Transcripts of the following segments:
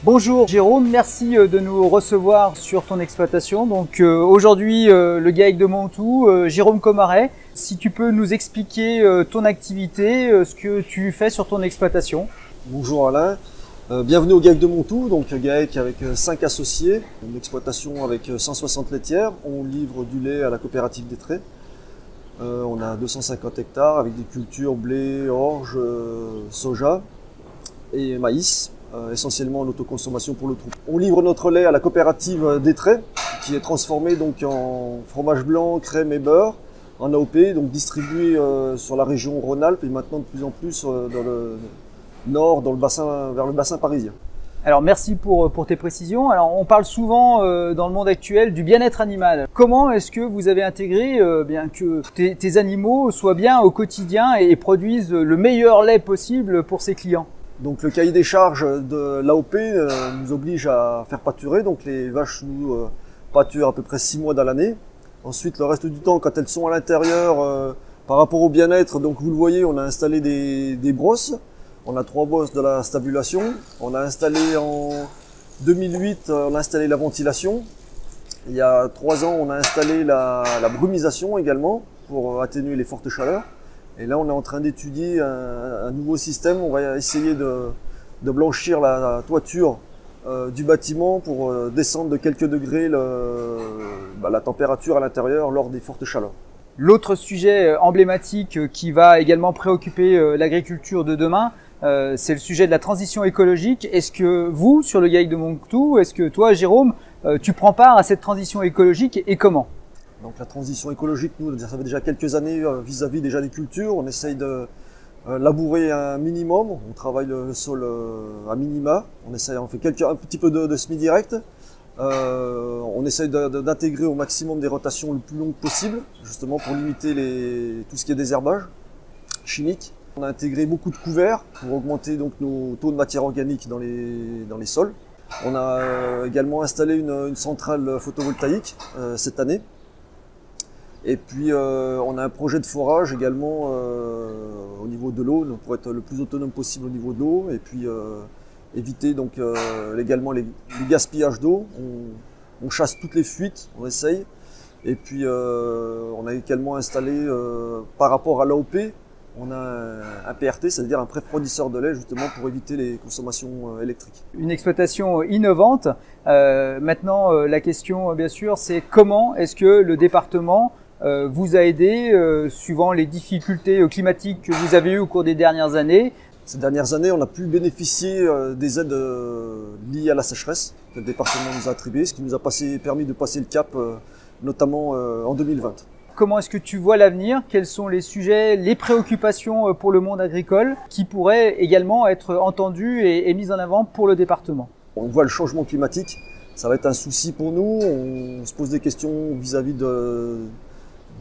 Bonjour Jérôme, merci de nous recevoir sur ton exploitation. Donc aujourd'hui le GAEC de Montou, Jérôme Comaret, si tu peux nous expliquer ton activité, ce que tu fais sur ton exploitation. Bonjour Alain, bienvenue au GAEC de Montou, donc GAEC avec 5 associés, une exploitation avec 160 laitières. On livre du lait à la coopérative des Traits. On a 250 hectares avec des cultures blé, orge, soja et maïs. Essentiellement en autoconsommation pour le troupeau. On livre notre lait à la coopérative des Traits, qui est transformé donc en fromage blanc, crème et beurre, en AOP, donc distribué sur la région Rhône-Alpes et maintenant de plus en plus dans le nord, dans le bassin, vers le bassin parisien. Alors merci pour tes précisions. Alors on parle souvent dans le monde actuel du bien-être animal. Comment est-ce que vous avez intégré bien que tes animaux soient bien au quotidien et produisent le meilleur lait possible pour ses clients? Donc le cahier des charges de l'AOP nous oblige à faire pâturer, donc les vaches nous pâturent à peu près 6 mois dans l'année. Ensuite le reste du temps, quand elles sont à l'intérieur, par rapport au bien-être, donc vous le voyez, on a installé des brosses. On a 3 brosses de la stabulation. On a installé en 2008, on a installé la ventilation. Il y a 3 ans, on a installé la brumisation également pour atténuer les fortes chaleurs. Et là, on est en train d'étudier un nouveau système. On va essayer de blanchir la toiture du bâtiment pour descendre de quelques degrés la température à l'intérieur lors des fortes chaleurs. L'autre sujet emblématique qui va également préoccuper l'agriculture de demain, c'est le sujet de la transition écologique. Est-ce que vous, sur le GAEC de Montou, est-ce que toi, Jérôme, tu prends part à cette transition écologique et comment? Donc la transition écologique, nous, ça fait déjà quelques années vis-à-vis déjà des cultures. On essaye de labourer un minimum. On travaille le sol à minima. On fait un petit peu de semi-direct. On essaye d'intégrer au maximum des rotations le plus longues possible, justement pour limiter tout ce qui est désherbage chimique. On a intégré beaucoup de couverts pour augmenter donc nos taux de matière organique dans les sols. On a également installé une centrale photovoltaïque cette année. Et puis on a un projet de forage également au niveau de l'eau, pour être le plus autonome possible au niveau de l'eau. Et puis éviter donc également les gaspillages d'eau. On chasse toutes les fuites, on essaye. Et puis on a également installé par rapport à l'AOP, on a un PRT, c'est-à-dire un pré-refroidisseur de lait, justement pour éviter les consommations électriques. Une exploitation innovante. Maintenant, la question, bien sûr, c'est comment est-ce que le département vous a aidé suivant les difficultés climatiques que vous avez eues au cours des dernières années? Ces dernières années, on a pu bénéficier des aides liées à la sécheresse que le département nous a attribuées, ce qui nous a permis de passer le cap, notamment en 2020. Comment est-ce que tu vois l'avenir? Quels sont les sujets, les préoccupations pour le monde agricole qui pourraient également être entendues et mises en avant pour le département? On voit le changement climatique, ça va être un souci pour nous. On se pose des questions vis-à-vis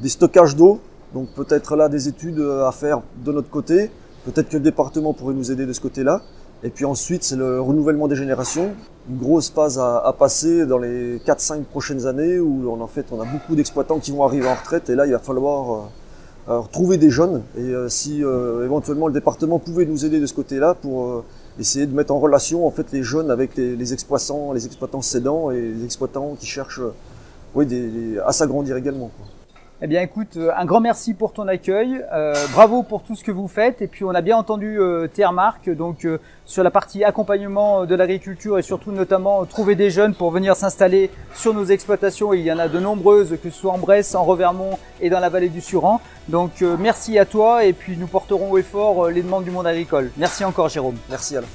des stockages d'eau. Donc peut-être là des études à faire de notre côté. Peut-être que le département pourrait nous aider de ce côté-là. Et puis ensuite, c'est le renouvellement des générations. Une grosse phase à passer dans les 4-5 prochaines années où on a beaucoup d'exploitants qui vont arriver en retraite. Et là, il va falloir trouver des jeunes. Et si éventuellement le département pouvait nous aider de ce côté-là pour essayer de mettre en relation en fait les jeunes avec les exploitants cédants et les exploitants qui cherchent à s'agrandir également, quoi. Eh bien écoute, un grand merci pour ton accueil, bravo pour tout ce que vous faites, et puis on a bien entendu tes remarques donc sur la partie accompagnement de l'agriculture et surtout notamment trouver des jeunes pour venir s'installer sur nos exploitations. Il y en a de nombreuses, que ce soit en Bresse, en Revermont et dans la vallée du Suran. Donc merci à toi et puis nous porterons haut et fort les demandes du monde agricole. Merci encore Jérôme. Merci Alain.